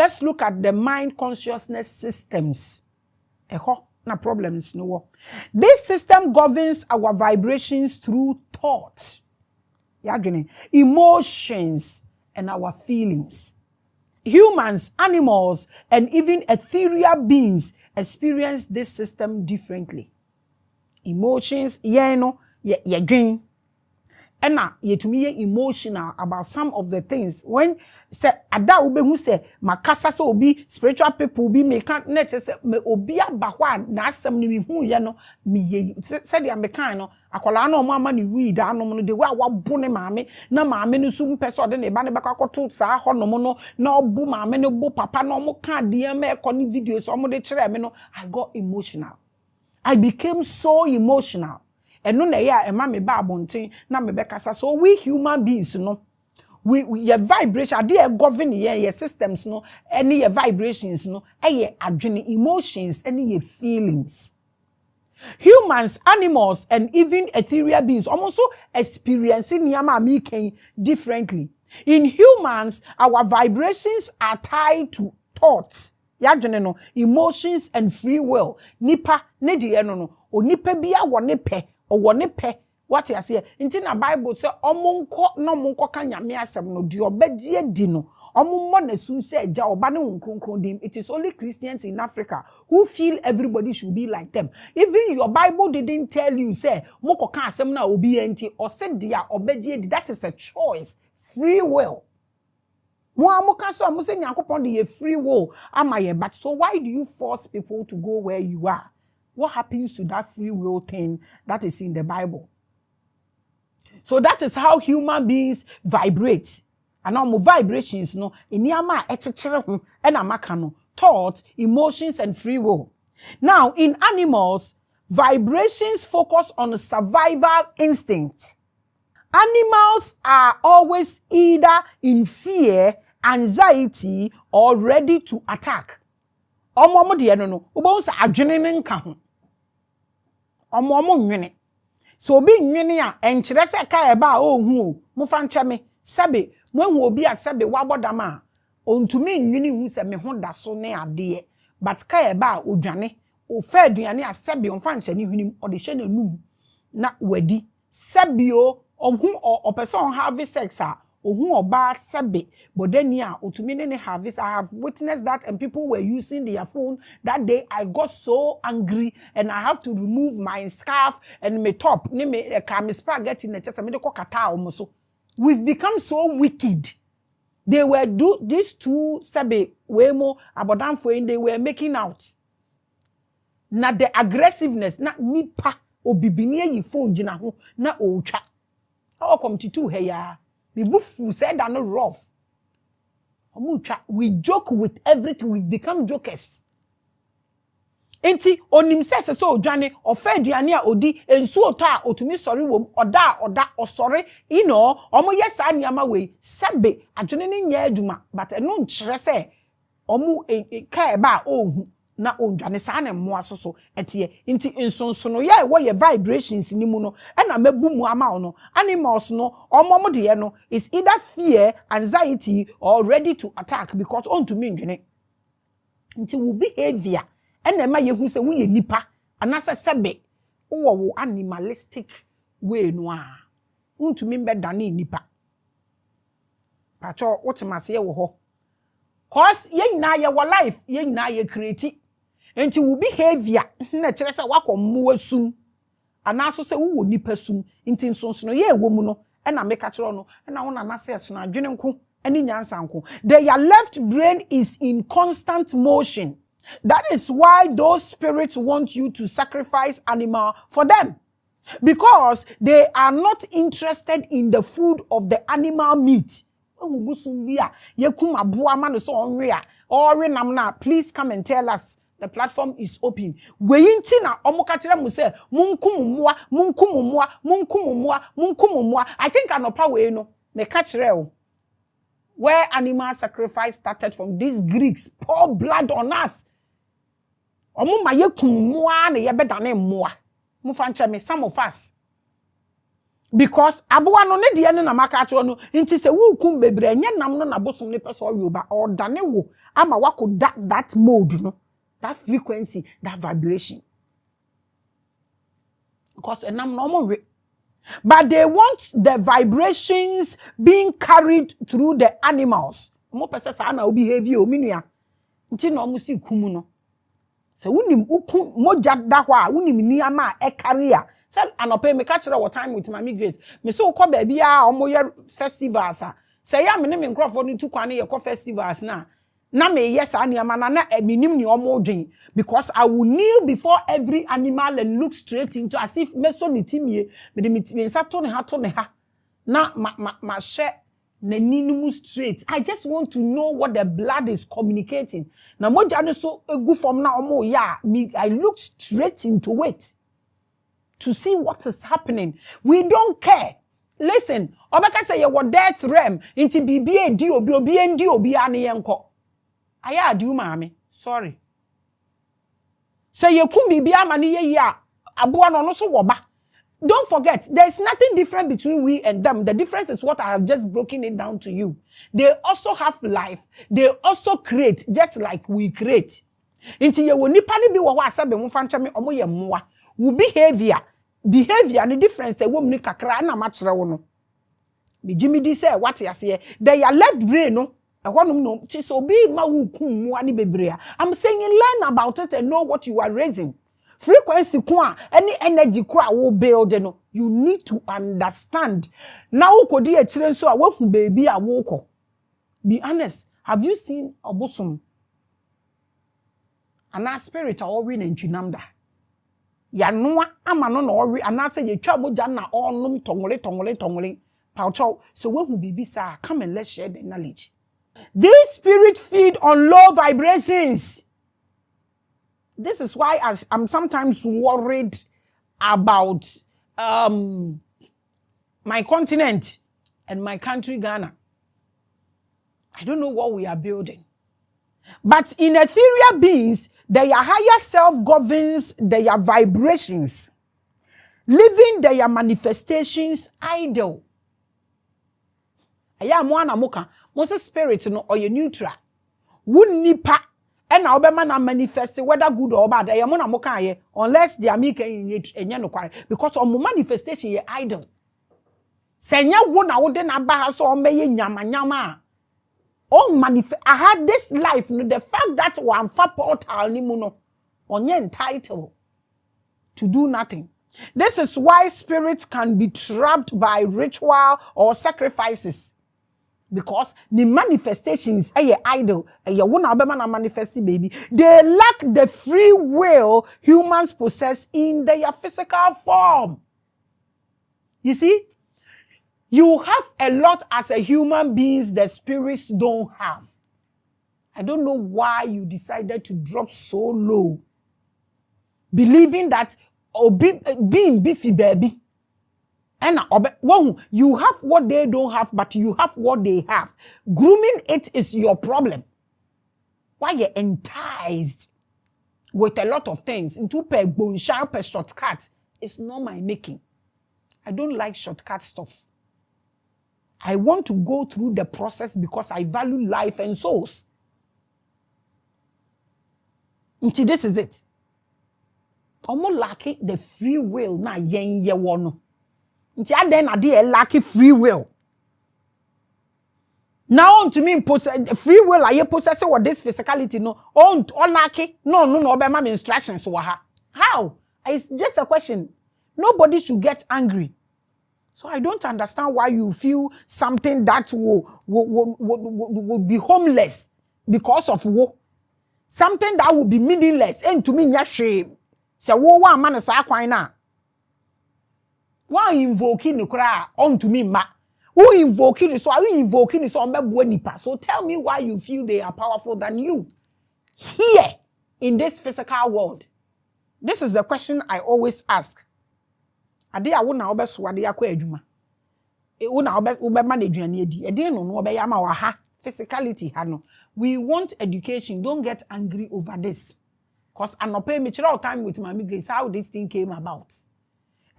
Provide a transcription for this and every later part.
let's look at the mind consciousness systems. Na problems no. This system governs our vibrations through thought, emotions, and our feelings. Humans, animals, and even ethereal beings experience this system differently. Emotions, dream. And now, to me, emotional about some of the things. When say ada ube who say makasa so obi spiritual people be me can't net say me obi abahwa na asem ni hu ye no me ye say dia me kan no akola na omo ama ni weed anom no de wa wabo ne maame na maame no sum pese ode ne ba ne beka koto saa honom no na obu maame no bo papa na omo kan de ma e koni videos omo de kire me no. I got emotional. I became so emotional. And no na ya ema me ba abonten na me bekasa. So we human beings no, we your vibration ade e govern your systems no, any your vibrations no, your adrenaline, emotions, any your feelings. Humans, animals, and even ethereal beings also experiencing yama making differently. In humans, our vibrations are tied to thoughts, emotions, and free will. Nipa ne di no o nipa bia wo ne pe o wo ne pe. What you say? Inti na Bible say omonko no monko ka nyame asem no di obagye di no. Omummo na sun say ja oba ne nkronkron dim. It is only Christians in Africa who feel everybody should be like them. Even your Bible didn't tell you say moko ka asem na obi enti o say dia obagye di. That is a choice, free will. Mo amuka so mo say Nyankopon dey free will amaye, but so why do you force people to go where you are? What happens to that free will thing that is in the Bible? So that is how human beings vibrate. And our vibrations no eniama echechere ho na maka no thought, emotions, and free will. Now in animals, vibrations focus on survival instinct. Animals are always either in fear, anxiety, or ready to attack. Omo de no obo nsa adwene ne nka ho. Omo nwene. So obi nwene a enkyere se ka eba a ohu o mo fa nche me sebe mo hu obi a sebe wabodam a ontumi nwene hu se me ho da so ne ade but ka eba a odwane o fa aduane a sebe on fa nche ne hwenim o de hye na num na wadi sebe o hu person have sex a ohun oba sebe bodani a otumi ne have this. I have witnessed that, and people were using their phone that day. I got so angry and I have to remove my scarf and my top ne me ka spaghetti na chesa me de kokata omoso. We've become so wicked. They were these two sebe wemo abodanfo in they were making out. Na the aggressiveness na nipa obibini yi phone gina ho na otwa. How come to he ya? Bibufu said that no rough. We joke with everything. We become jokers. Enti onim sese so odwane ofaduane a odi ensu oto a otumi sorry wom oda osori omo yesa niama we sebe adwene ne nya aduma but eno nkyere se omo ka eba ohu na odwane sa na mmoa soso etie nti nsonsono ye wo ye vibrations ni mu no na mabu mu ama no animals no omo de no is either fear, anxiety, or ready to attack because on to me ndwene nti wo behavior ena ma yehu se wo ye nipa anase sebe wo animalistic way no a untumi mbedane nipa pacho wotemase ye wo ho cause ye nyina ye wo life ye nyina ye create enti wo behavior na kire se wakommo asum anaso se wo nipa sum enti nsonsono ye ewo mu no ena meka kire no ena wo na nase esona adwene nko eni nyansa nko their left brain is in constant motion. That is why those spirits want you to sacrifice animal for them, because they are not interested in the food of the animal meat. Please come and tell us. The platform is open. I think I know power no me catch real. Where animal sacrifice started from, these Greeks pour blood on us. Omo maye kumwa na yebedane mwa. Mufanche me some of us. Because aboa no ne de ne na maka atro no nti se wo kum bebre enye nam no na bosom ne person wi oba or dane wo ama wako that mode no, that frequency, that vibration. Because enam no mo. But they want the vibrations being carried through the animals. Mo pese sa na behavior o minua. Nti no mo si kumu no. Se wonim uku moja da ho a wonim ni ama e carry a. Se anope me catch what time with Maame Grace. Me so ko ba bia omo ye festivals a. Se ya me ne me nkrofo no tu kwane ye ko festivals na me yes animal na minim ni omo dwen, because I will kneel before every animal and look straight into as if me so ni timie me nsa to ne ha na ma she na ninumu straight. I just want to know what the blood is communicating. Na moja ne so egu from na omo ya me, I look straight into it to see what is happening. We don't care. Listen, obeka say ye wo death realm inti bibie di obi endi obi ane yenko. Aya adi Maame, sorry. Say ye kum bibia mani ye ya aboa no so woba. Don't forget, there's nothing different between we and them. The difference is what I have just broken it down to you. They also have life. They also create just like we create. Inti ye wo nipa ni bi wo asabe mo fancha me omo ye mmoa. Wo behavior the difference e wo mni kakra na ma kire wo no. Me Jimmy di say what ya say, they are left brain no. No, so be I'm saying learn about it and know what you are raising. Frequency any energy will build, you need to understand. Now kodi e chire so a baby a woko. Be honest, have you seen obosom? Ana spirit a ori na ntwinamda. Ya noa ama no na ori ana say ye twa moja na onum tongole. Paucho, so baby sa come and let's share the knowledge. These spirits feed on low vibrations. This is why I'm sometimes worried about my continent and my country, Ghana. I don't know what we are building. But in ethereal beings, their higher self governs their vibrations, leaving their manifestations idle. Aya mo ana moka. Most spirit no or you neutral. Wouldn't nipa and now be man manifest whether good or bad. I am on a moka unless they are making it because on manifestation ye idle. Senya wona wode na ba so o meye nyama. Oh manifest I had this life no the fact that one fa portal ni mu no onye entitled to do nothing. This is why spirits can be trapped by ritual or sacrifices. Because the manifestations are idle, baby. They lack the free will humans possess in their physical form. You see, you have a lot as a human beings that spirits don't have. I don't know why you decided to drop so low, believing that being beefy baby. And you have what they don't have, but you have what they have. Grooming it is your problem. Why you're enticed with a lot of things into per bone sharp shortcut? It's not my making. I don't like shortcut stuff. I want to go through the process because I value life and souls. Until this is it. Almost lacking the free will na yen ye wono. Nti aden na dey lack free will. Now to me free will I possess what this physicality no on lack no obey my instructions wa ha. How? It's just a question. Nobody should get angry. So I don't understand why you feel something that will be homeless because of war. Something that will be meaningless and to me nya shame. Say wo wa man sa kwan na. Why invoking the cry unto me, ma? Who invoking it? So are you invoking it? So tell me why you feel they are powerful than you here in this physical world. This is the question I always ask. Ade a wo na obeso ade akwa adwuma. E wo na obema na aduane adi. Ade no no obeya ma wa ha physicality ha no. We want education. Don't get angry over this. Cause anope me chira time with Maame Grace how this thing came about.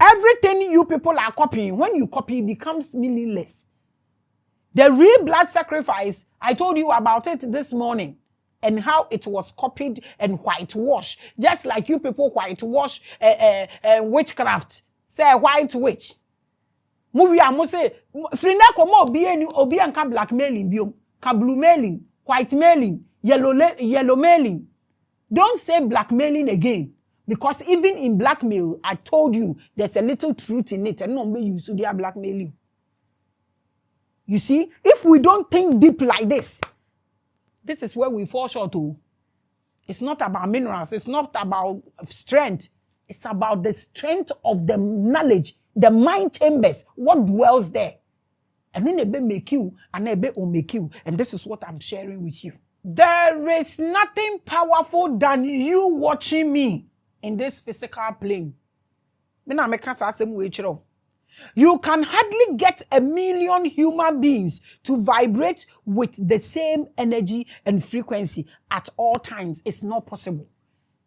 Everything you people are copying, when you copy, it becomes meaningless. The real blood sacrifice, I told you about it this morning, and how it was copied and whitewashed, just like you people whitewash witchcraft. Say white witch. Movie I must say, free na komo obi and can blackmailing biom, can blue mailing, white mailing, yellow mailing. Don't say blackmailing again, because even in blackmail, I told you there's a little truth in it, and no way you should blackmailing. You see, if we don't think deep like this is where we fall short to. It's not about minerals, it's not about strength, it's about the strength of the knowledge, the mind chambers, what dwells there. And then they make you, and they will make you. And this is what I'm sharing with you. There is nothing powerful than you watching me in this physical plane. You can hardly get 1 million human beings to vibrate with the same energy and frequency at all times. It's not possible.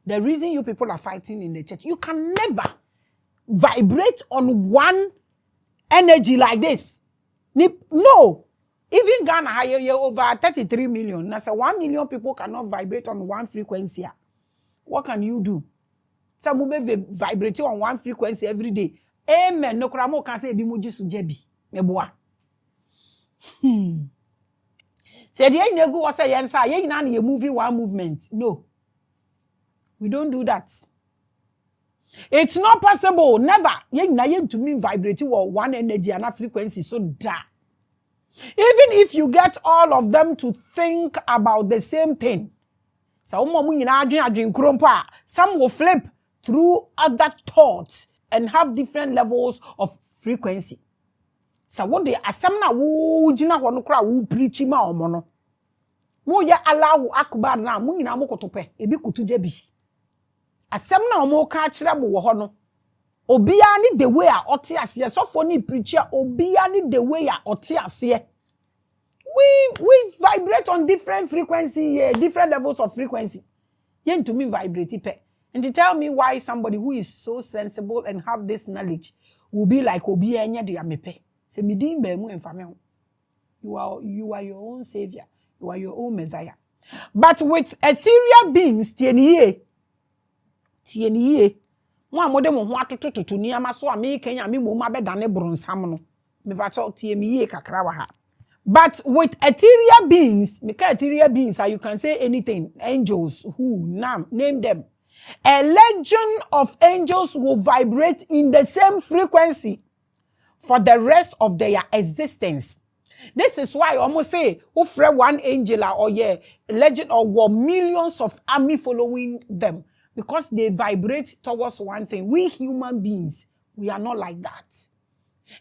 The reason you people are fighting in the church, you can never vibrate on one energy like this. No. Even Ghana, higher over 33 million. Now, so 1 million people cannot vibrate on one frequency. What can you do? Some will vibrate on one frequency every day. Amen. No kramo can say bimuji sujebi. Meboa. Said ye nego was a yensa ye nan ye movie one movement. No. We don't do that. It's not possible. Never. Ye na ye to me vibrating or one energy and a frequency so da. Even if you get all of them to think about the same thing. Some will flip through other thoughts and have different levels of frequency. So what they asamna wo jina hono kra wo preach ma omono. Mo ya Allahu akbar na mo nyina mo kotope ebi kutuje bi. Asamna omo ka kire mo wo hono. Obia ni the way a ote ase so for ni preacher obia ni the way a ote ase. We vibrate on different frequency, different levels of frequency. Yen to me vibrate pe. And to tell me why somebody who is so sensible and have this knowledge will be like Obi enya de amepe. Se midin be mu enfame. You are your own savior. You are your own messiah. But with ethereal beings, tieniye. Mo amode mo ho atototo ni amaso amekanya me mo ma bedane bronsam no. Me ba to tiemiye kakra wa ha. But with ethereal beings, you can say anything. Angels, who, name them. A legion of angels will vibrate in the same frequency for the rest of their existence. This is why I almost say, ufre one angel or legend or millions of army following them. Because they vibrate towards one thing. We human beings, we are not like that.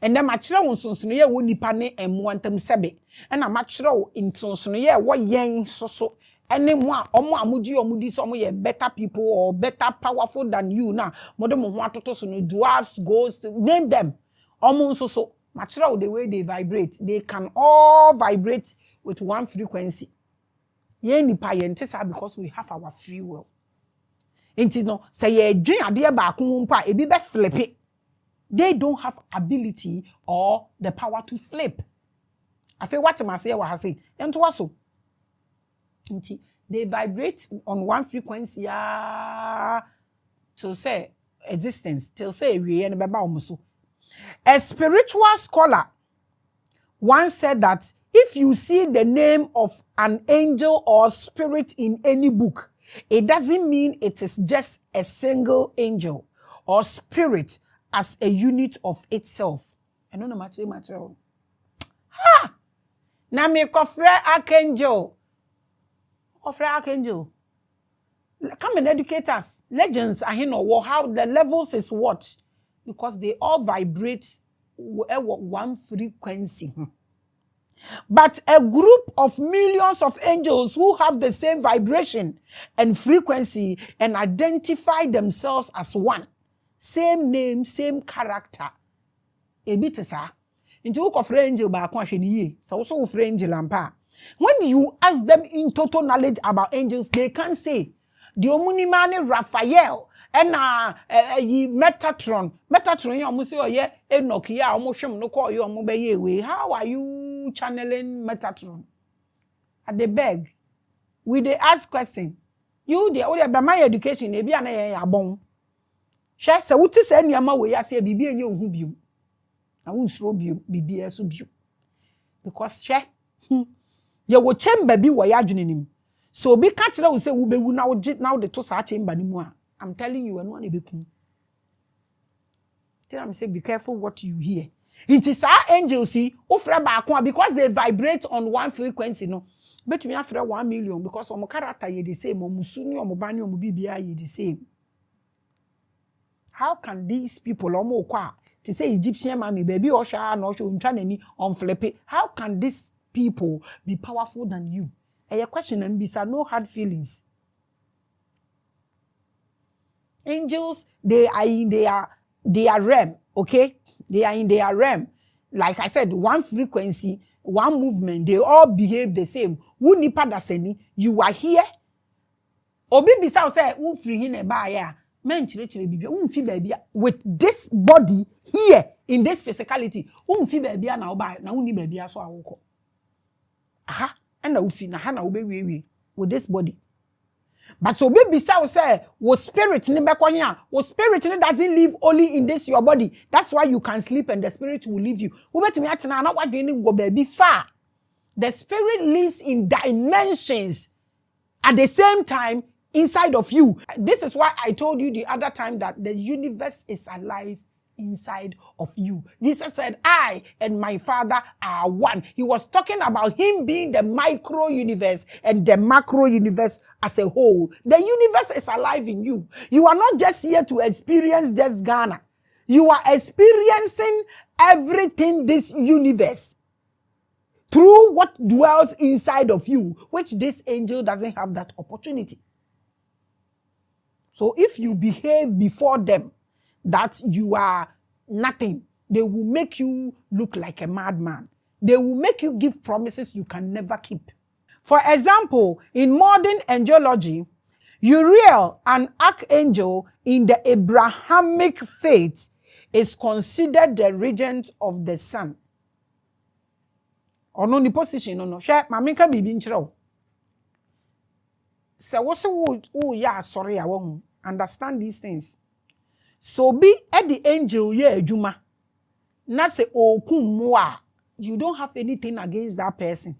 And then machira wonsonsono ye wo nipa ne emwantem sebe and na machira wo insonsono ye wo yen soso ene mo a omudi so ye better people or better powerful than you na mo de mo ho atoto so no dwarfs ghosts name them omo soso machira wo the way they vibrate they can all vibrate with one frequency ye nipa ye ntesa because we have our free will enti no say ye dwen ade ba ko mpa ebi be flip it. They don't have ability or the power to flip. I feel what I say was say. And to also, they vibrate on one frequency to say existence, till say we and a spiritual scholar once said that if you see the name of an angel or spirit in any book, it doesn't mean it is just a single angel or spirit as a unit of itself. I don't know material. Ha! Na me kofre archangel. Kofre archangel. Come and educate us. Legends are here know how the levels is what? Because they all vibrate one frequency. But a group of millions of angels who have the same vibration and frequency and identify themselves as one. Same name, same character. Ebitesa. Into who of angel ba kwa sheniye. So angel ampa. When you ask them in total knowledge about angels, they can't say. the omunimane Raphael ena yi Metatron ya omo se oye Enoch ya omo hwem no call you omo be ye we. How are you channeling Metatron? At the beg we dey ask question. You dey my education e bia na ye abon. Hwe se wuti se niama we ya se bibia enye ohu biom. Na wunsuro biom bibia so biom. Because hwe ye wo chamber bi wo ya adwenenim. So be catch na we say wo bewu na de to sa chamber ni mu a. I'm telling you eno na bekum. Tell am say be careful what you hear. It is our angels see ofre ba akon because they vibrate on one frequency no. Betumi afre 1 million because omo character ye the same, omo suni omo bani omo bibia ye the same. How can these people omo kwa to say Egyptian Maame baby or sha no show ntwa nani on flip? How can these people be powerful than you? A question and bisa no hard feelings. Angels, they are in their realm, okay? They are in their realm. Like I said, one frequency, one movement, they all behave the same. Wu nipa da seni, you are here. Obi bisa say, wu free hine ba ya. Men chire bibia, fi baby with this body here in this physicality. Fi baby na oba na uni baby so awoko. Aha, and na ufi na ha na ube we with this body. But so baby say, wo spirit ni bekonya, wo spirit ni doesn't live only in this your body. That's why you can sleep and the spirit will leave you. Wo betimi atena na what doing go baby far. The spirit lives in dimensions at the same time inside of you. This is why I told you the other time that the universe is alive inside of you. Jesus said, I and my Father are one. He was talking about him being the micro universe and the macro universe as a whole. The universe is alive in you. You are not just here to experience just Ghana. You are experiencing everything this universe through what dwells inside of you, which this angel doesn't have that opportunity. So if you behave before them that you are nothing, they will make you look like a madman. They will make you give promises you can never keep. For example, in modern angelology, Uriel, an archangel in the Abrahamic faith, is considered the regent of the sun. Or no ni position no share maminka bibi nchiro. Se wo se wo ya sorry a wo understand these things. So be at the angel ye adwuma. Na se okum a, you don't have anything against that person.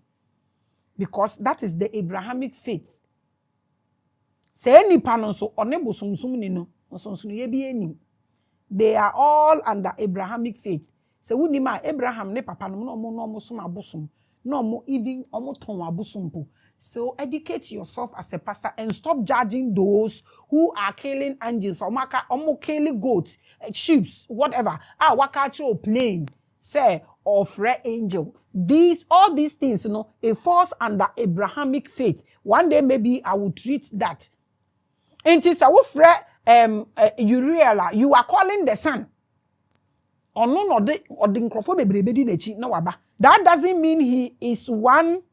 Because that is the Abrahamic faith. Se any panon so onebo sumsum ni no, nsonso ye bi enim. They are all under Abrahamic faith. Se wuni ma Abraham ne papa no mo som abosom. No mo even omo ton abosom po. So educate yourself as a pastor and stop judging those who are killing angels or omo killing goats, sheep, whatever. Waka throw plane, say or free angel. All these things, you know, it falls under Abrahamic faith. One day maybe I will treat that. And it's a free Uriel, you are calling the sun. That doesn't mean he is one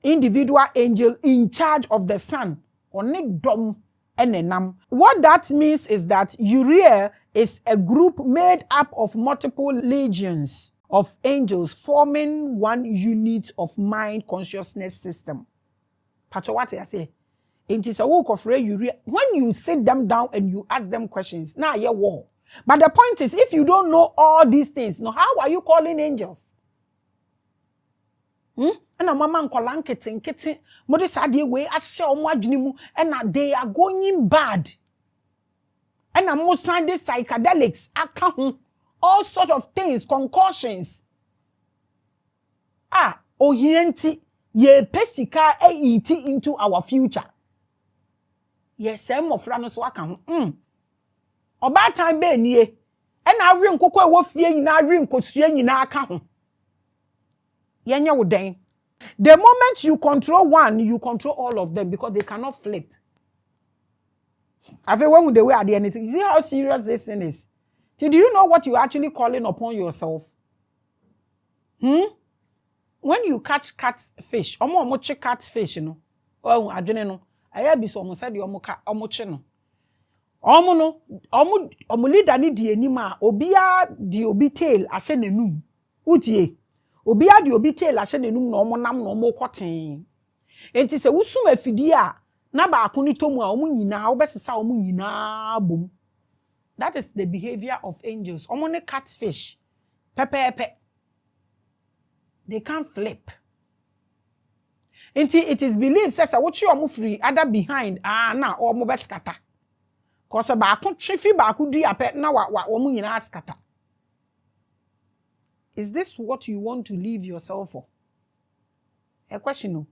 individual angel in charge of the sun. What that means is that Uriel is a group made up of multiple legions of angels forming one unit of mind consciousness system. Pacho what I say? It is a work of Uriel. When you sit them down and you ask them questions, now you're war. But the point is, if you don't know all these things, now how are you calling angels? And a mama nkola nkete mode sade we ahye omo adwene mu and they are going bad. And mo sande psychedelics aka ho all sort of things, concussions. Ohienti ye pesika eat into our future. Yes, some of no so aka ho. Oba time be nie. And awi nkokọ e wo fie nyina awi nkosua nyina aka ho. Yenya wo den. The moment you control one, you control all of them because they cannot flip. I feel when they were at the end, you see how serious this thing is. So do you know what you're actually calling upon yourself? When you catch catfish, catfish, you know, I don't know. aya bi so omo said omo ka omo che no omo no omo leader ni di anim a obia di obi tail ahye nanum utie obia di obi tail ahye nanum na omo nam na omo koten enti se wusum afidi a na ba akoni tomu a omo nyina obesesa omo nyina bom. That is the behavior of angels. Omo ne catfish pepepe. They can't flip. Until it is believed, says, I watch you omo free, other behind, na omo beskata. Cause ba akon trifi ba akudi ape na wa omo nyina skata. Is this what you want to leave yourself for? A question, no.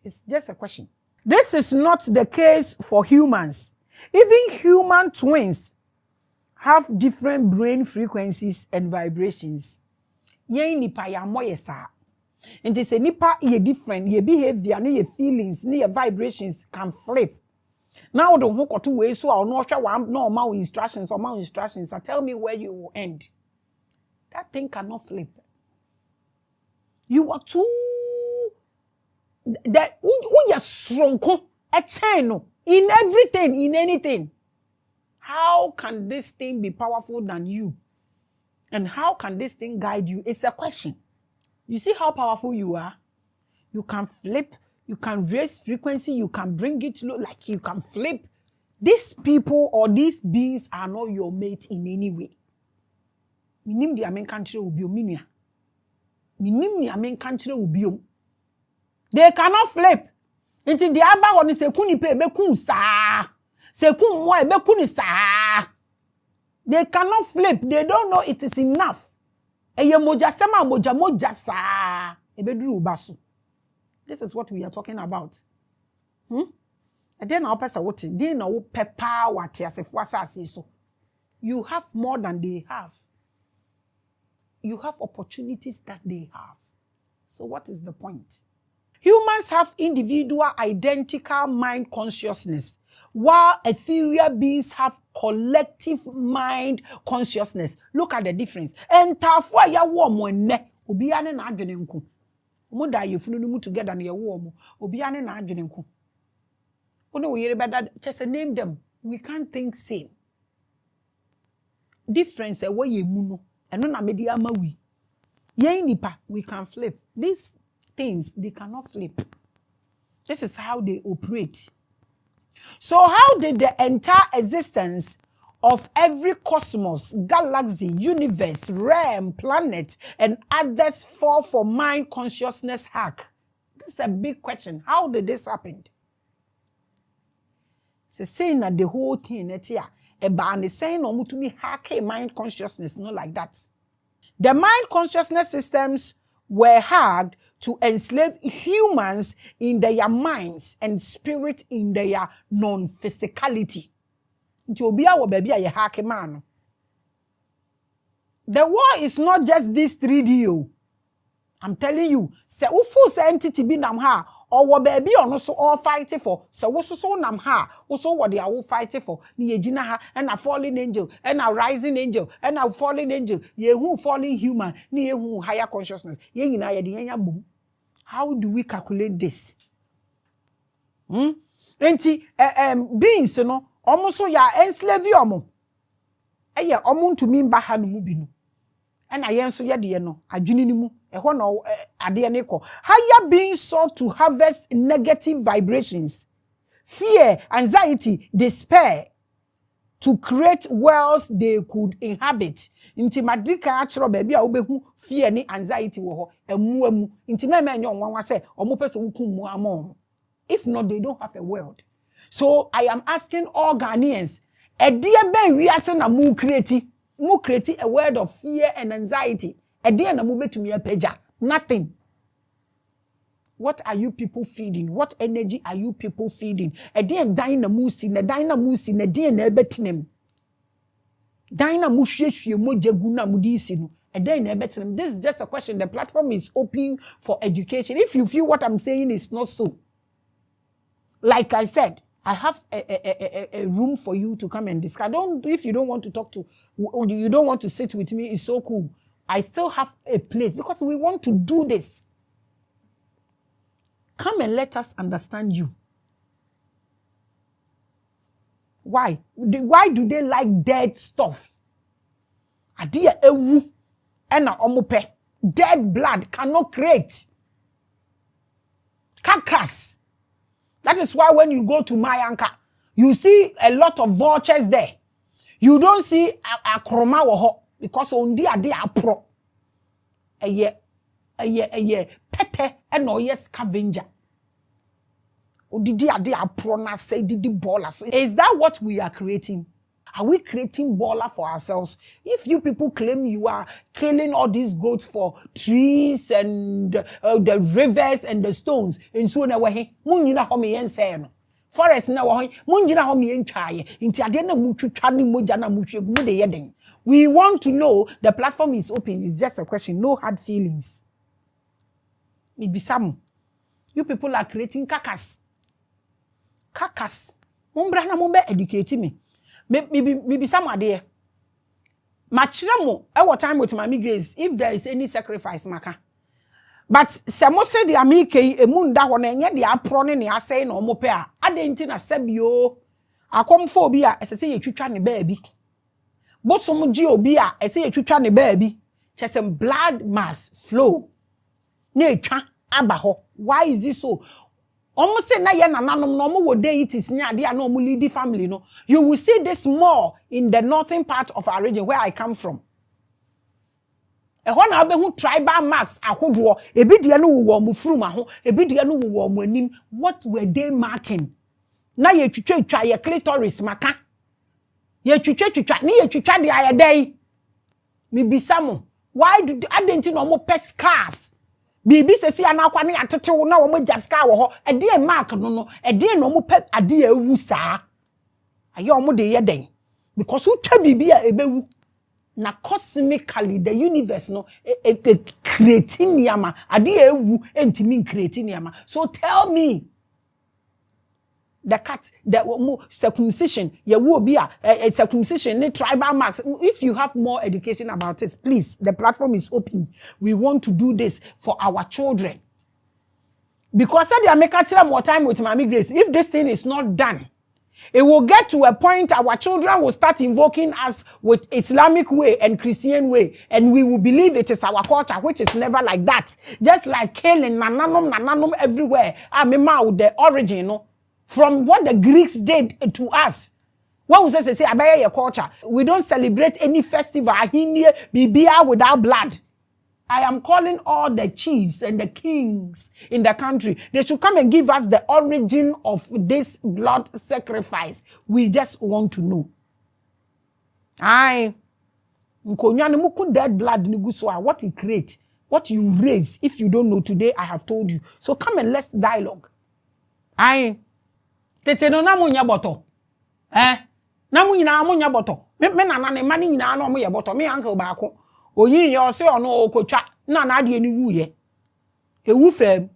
It's just a question. This is not the case for humans. Even human twins have different brain frequencies and vibrations. Yen nipa ya moyesa. And say nipa ye different, ye behavior, ye feelings, ye vibrations can flip. Now the whole two ways so I'll not sure one no amount instructions or amount instructions. So tell me where you will end. That thing cannot flip. You are too that you are strong a chain in everything, in anything. How can this thing be powerful than you? And how can this thing guide you? It's a question. You see how powerful you are? You can flip, you can raise frequency, you can bring it low, like you can flip. These people or these beings are not your mate in any way. Minim the Amen country will be ominia. Minim the Amen country will be. They cannot flip. Until the Abba on is a kuni pe bekun sa. Se kun mo bekun sa. They cannot flip. They don't know it is enough. Eye moja sema moja sa. Ebedru basu. This is what we are talking about. Then our person what they know pepper what so. You have more than they have. You have opportunities that they have. So what is the point? Humans have individual identical mind consciousness, while ethereal beings have collective mind consciousness. Look at the difference. Entafwa ya wo ne obi ane na adwene nko. Omo da yefunu no mu together na ye wo mo. Obi ane na adwene nko. Ono we yere beda just name them. We can't think same. Difference e wo ye mu no. Eno na medi ama wi. Ye nipa we can flip. These things they cannot flip. This is how they operate. So how did the entire existence of every cosmos, galaxy, universe, realm, planet, and others fall for mind consciousness hack? This is a big question. How did this happen? It's saying that the whole thing, about saying no to me hack mind consciousness, not like that. The mind consciousness systems were hacked to enslave humans in their minds and spirit in their non-physicality. The war is not just this 3D. I'm telling you, se ufu se entity bi nam ha, or wo baby or so all fighting for, so wo so nam ha, so what they are fighting for, ni ejina ha, and a fallen angel, and a rising angel, and a fallen angel, ye who falling human, ni who higher consciousness, ye na ye di boom. How do we calculate this? Enti beings no, almost so ya enslave omo. Eye omo ntumi mba ha no mu bi no. And I answer ya de no, adwini ni mu. Higher beings sought to harvest negative vibrations, fear, anxiety, despair, to create worlds they could inhabit. Inti madika achro baby a obehu fear ni anxiety wo ho emu inti meme nyon wanwa say omo peso wukum mu amon. If not, they don't have a world. So I am asking all Ghanaians, e dear ben we ase na mu create a world of fear and anxiety. E dear na mu betumi apeja. Nothing. What are you people feeding? What energy are you people feeding? A dear dina musi, na dear na betinem. Dina mushi mojaguna mudisinu. A day na betinem. This is just a question. The platform is open for education. If you feel what I'm saying is not so, like I said, I have a room for you to come and discuss. If you don't want to talk to, you don't want to sit with me, it's so cool. I still have a place because we want to do this. Come and let us understand you. Why? Why do they like dead stuff? Adia ewu ena omope. Dead blood cannot create. Carcass. That is why when you go to Mayanka, you see a lot of vultures there. You don't see a chroma woho because ondi ade apro. Eye pete eno ye scavenger. Odidi ade apro na say didi baller. Is that what we are creating? Are we creating baller for ourselves? If you people claim you are killing all these goats for trees and the rivers and the stones, in so na wahi, munjina homi yen say no. Forest na wahi, munjina homi yen chaye. Inti ade na muchu chani moja na muchu mu de yeden. We want to know. The platform is open. It's just a question. No hard feelings. Maybe some. You people are creating carcass. Carcass. Mumbra na mumbe educate me. Maybe some idea. Machiramo, our time with Maame Grace, if there is any sacrifice, maka. But Samo said the Amike, a moon that one, and yet the aprone, the assay no more pair. I didn't in a sebio. I come phobia, as I say, you try baby. But some geobia, I say, you try baby. Just some blood mass flow. Nature, abaho. Why is this so? Almost say na ye na nanom no mo wo dey it is nya dia no mo lead family no. You will see this more in the northern part of our region where I come from. E ho na obehu tribal marks ahodo ebi de no wo mo furuma ho ebi de no wo mo anim. What were they marking? Na ye twitwa ye clitoris maka. Ye twitwa ni ye twitwa de ayedai. Me bisamo. Why do adenti no mo pescars? Bibi sesi anakwa ne atetewo na wo mo jaska wo ho e de mark no e de no mo pe ade ewu saa aye o mo de ye den because who twa bibi a ebewu na cosmically the universe no creating yama ade ewu entimi creating yama. So tell me, the cat, the circumcision, ye will be a circumcision, tribal marks. If you have more education about it, please, the platform is open. We want to do this for our children. Because they are making more time with Maame Grace. If this thing is not done, it will get to a point our children will start invoking us with Islamic way and Christian way. And we will believe it is our culture, which is never like that. Just like killing, nananum everywhere. I mean, the origin, no? From what the Greeks did to us. When we say abaya your culture, we don't celebrate any festival bibia without blood. I am calling all the chiefs and the kings in the country. They should come and give us the origin of this blood sacrifice. We just want to know. Aye. Dead blood what you create, what you raise. If you don't know today, I have told you. So come and let's dialogue. Aye. Tete no na munya boto. Na munya munya boto. Me na na ne mani nyina na mo ye boto. Me uncle baako. Oyin ye o se ono okotwa na na ade ni wuye. Ewu fam.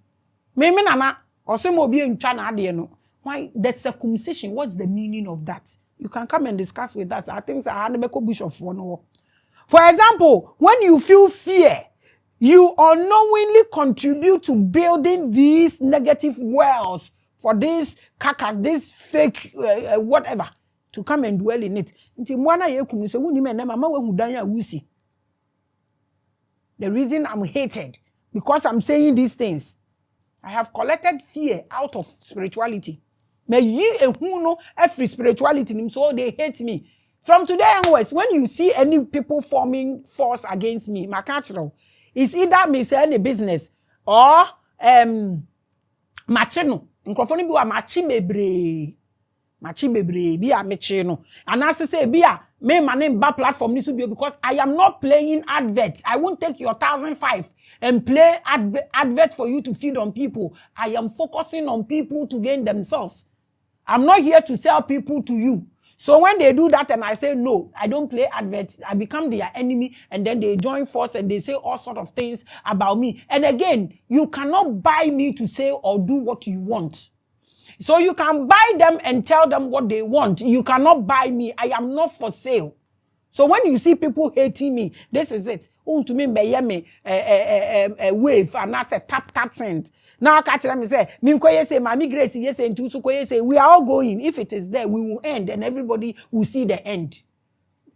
Me na na o se mo bi ntwa na ade no. Why that circumcision? What's the meaning of that? You can come and discuss with us. I think I had bishop for no. For example, when you feel fear, you unknowingly contribute to building these negative wells for this carcass, this fake whatever, to come and dwell in it. The reason I'm hated, because I'm saying these things, I have collected fear out of spirituality. May ye who know every spirituality, so they hate me. From today onwards, when you see any people forming force against me, my cultural, it's either me selling a business or machino. Nkrofoni bi wa machi bebre bi a meche no and as say bi a me man ba platform ni so bi because I am not playing adverts. I won't take your 1,500 and play advert for you to feed on people. I am focusing on people to gain themselves. I'm not here to sell people to you. So when they do that and I say no, I don't play adverts, I become their enemy, and then they join force and they say all sort of things about me. And again, you cannot buy me to say or do what you want. So you can buy them and tell them what they want. You cannot buy me. I am not for sale. So when you see people hating me, this is it. To me, a wave and that's a tap send. Now I catch them and say, Minko say, Mami Grace, yes, and Tusuko say, we are all going. If it is there, we will end and everybody will see the end.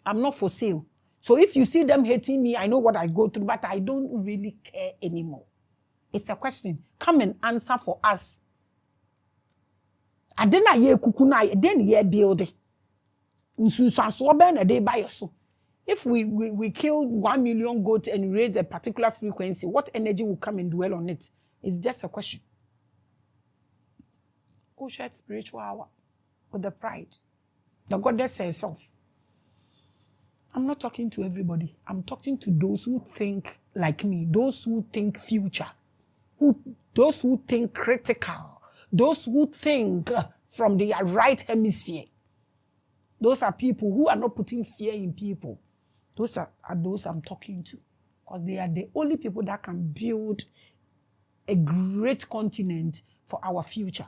I'm not for sale. So if you see them hating me, I know what I go through, but I don't really care anymore. It's a question. Come and answer for us. I didn't hear kukuna, then ye build. If we kill 1 million goats and raise a particular frequency, what energy will come and dwell on it? It's just a question. Who shared spiritual hour with the pride? The goddess herself. I'm not talking to everybody. I'm talking to those who think like me, those who think future, those who think critical, those who think from the right hemisphere. Those are people who are not putting fear in people. Those are those I'm talking to. Because they are the only people that can build a great continent for our future.